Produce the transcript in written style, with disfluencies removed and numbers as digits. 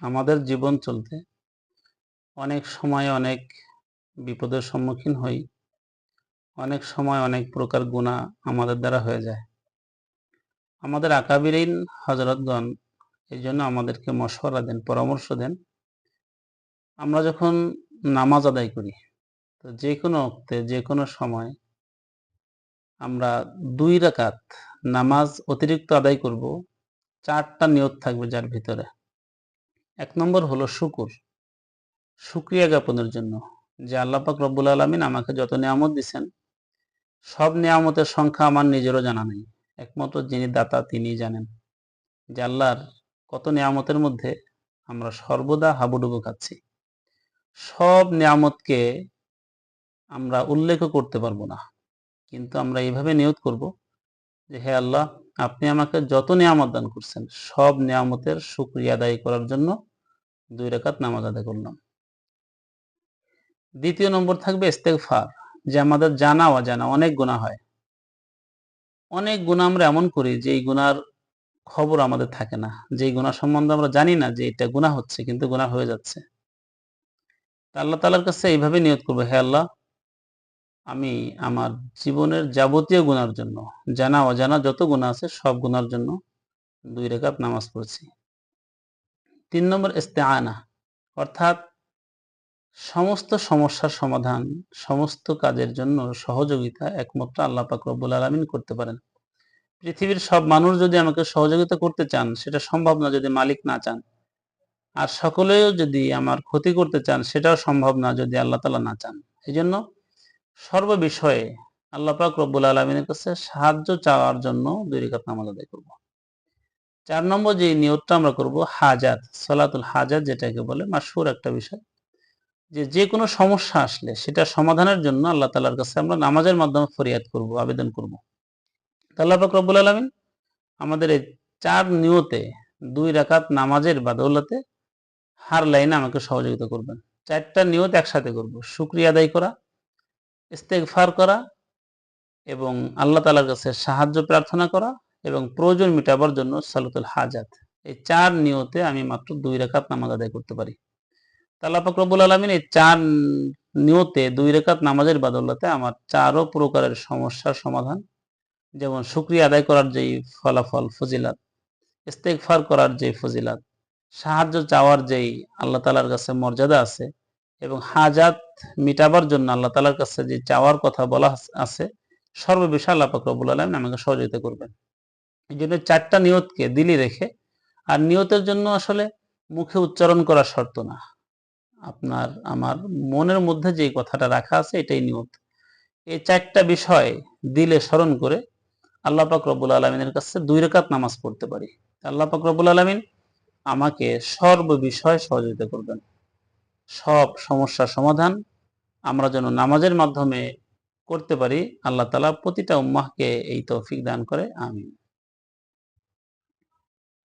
আমাদের জীবন চলতে অনেক সময় অনেক বিপদের সম্মুখীন হই। অনেক সময় অনেক প্রকার গুনাহ আমাদের দ্বারা হয়ে যায়। আমাদের আকাবিরিন হযরতগণ এজন্য আমাদেরকে মশওয়ারা দেন, পরামর্শ দেন। আমরা যখন নামাজ আদায় করি, তো যেকোনো ওক্তে যেকোনো সময় আমরা ২ রাকাত নামাজ অতিরিক্ত আদায় করব। ৪ টা নিয়ত থাকবে যার ভিতরে। ১ নম্বর হলো শুকরিয়া জ্ঞাপনের জন্য যে আল্লাহ পাক রব্বুল আলামিন আমাকে যত নিয়ামত দিছেন, সব নিয়ামতের সংখ্যা আমার নিজেরও জানা নেই। একমাত্র যিনি দাতা তিনিই জানেন যে আল্লাহর কত নিয়ামতের মধ্যে আমরা সর্বদা হাবুডুবু খাচ্ছি। সব নিয়ামতকে আমরা উল্লেখও করতে পারবো না, কিন্তু আমরা এইভাবে নিয়ত করব যে হে আল্লাহ, আপনি আমাকে যত নিয়ামত দান করছেন, সব নিয়ামতের শুকরিয়া আদায় করার জন্য ২ রাকাত নামাজ আদায় করলাম। দ্বিতীয় নম্বর থাকবে ইস্তেগফার, যে আমাদের জানা অজানা অনেক গুনাহ হয়। অনেক গুনাহ আমরা এমন করি যে এই গুনার খবর আমাদের থাকে না, যে গুনাহ সম্বন্ধে আমরা জানি না যে এটা গুনাহ হচ্ছে, কিন্তু গুনাহ হয়ে যাচ্ছে। তা আল্লাহ তাআলার কাছে এইভাবে নিয়ত করব, হে আল্লাহ, আমি আমার জীবনের যাবতীয় গুনার জন্য, জানা অজানা যত গুনাহ আছে সব গুনার জন্য ২ রাকাত নামাজ পড়ছি। ৩ নম্বর ইস্তেআনা, অর্থাৎ সমস্ত সমস্যার সমাধান, সমস্ত কাজের জন্য সহযোগিতা একমাত্র আল্লাহ পাক রব্বুল আলামিন করতে পারেন। পৃথিবীর সব মানুষ যদি আমাকে সহযোগিতা করতে চান, সেটা সম্ভব না যদি মালিক না চান। আর সকলেও যদি আমার ক্ষতি করতে চান, সেটাও সম্ভব না যদি আল্লাহ তাআলা না চান। এজন্য সর্ববিষয়ে আল্লাহ পাক রব্বুল আলামিনের কাছে সাহায্য চাওয়ার জন্য ২ রাকাত নামাজ আদায় করব। ৪ নম্বর যে নিয়তটা আমরা করব, হাজাত, সালাতুল হাজাত যেটাকে বলে, মাশহুর একটা বিষয়। যে কোনো সমস্যা আসলে সেটা সমাধানের জন্য আল্লাহ তাআলার কাছে আমরা নামাজের মাধ্যমে ফরিয়াদ করব, আবেদন করব। আল্লাহ পাক রব্বুল আলামিন আমাদের এই ৪ নিয়তে ২ রাকাত নামাজের বাদৌলতে হার লাইনে আমাকে সহযোগিতা করবেন। ৪ টা নিয়ত একসাথে করব। শুকরিয়া আদায় করা, ইস্তেগফার করা এবং আল্লাহ তাআলার কাছে সাহায্য প্রার্থনা করা এবং প্রয়োজন মিটাবার জন্য সালাতুল হাজাত। এই ৪ নিয়তে আমি মাত্র ২ রাকাত নামাজ আদায় করতে পারি। আল্লাহ পাক রব্বুল আলামিন এই ৪ নিয়তে ২ রাকাত নামাজের বাদৌলতে আমার ৪ প্রকারের সমস্যার সমাধান, যেমন শুকরিয়া আদায় করার যেই ফলাফল, ফজিলাত, ইস্তেগফার করার যে ফজিলাত, সাহায্য চাওয়ার যেই আল্লাহ তাআলার কাছে মর্যাদা আছে এবং হাজাত মিটাবার জন্য আল্লাহ তাআলার কাছে যে চাওয়ার কথা বলা আছে, সর্ববিষয়ে আল্লাহ পাক রব্বুল আলামিন আমাকে সহযোগিতা করবেন। এইজন্য ৪ টা নিয়তকে দিলে রেখে, আর নিয়তের জন্য আসলে মুখে উচ্চারণ করা শর্ত না। আপনার আমার মনের মধ্যে যে কথাটা রাখা আছে এটাই নিয়ত। এই ৪ টা বিষয় দিলে স্মরণ করে আল্লাহ পাক রব্বুল আলামিনের কাছে ২ রাকাত নামাজ পড়তে পারি। আল্লাহ পাক রব্বুল আলামিন আমাকে সর্ববিষয়ে সহযোগিতা করবেন। সব সমস্যার সমাধান আমরা যেন নামাজের মাধ্যমে করতে পারি। আল্লাহ তাআলা প্রতিটা উম্মাহকে এই তৌফিক দান করে। আমিন।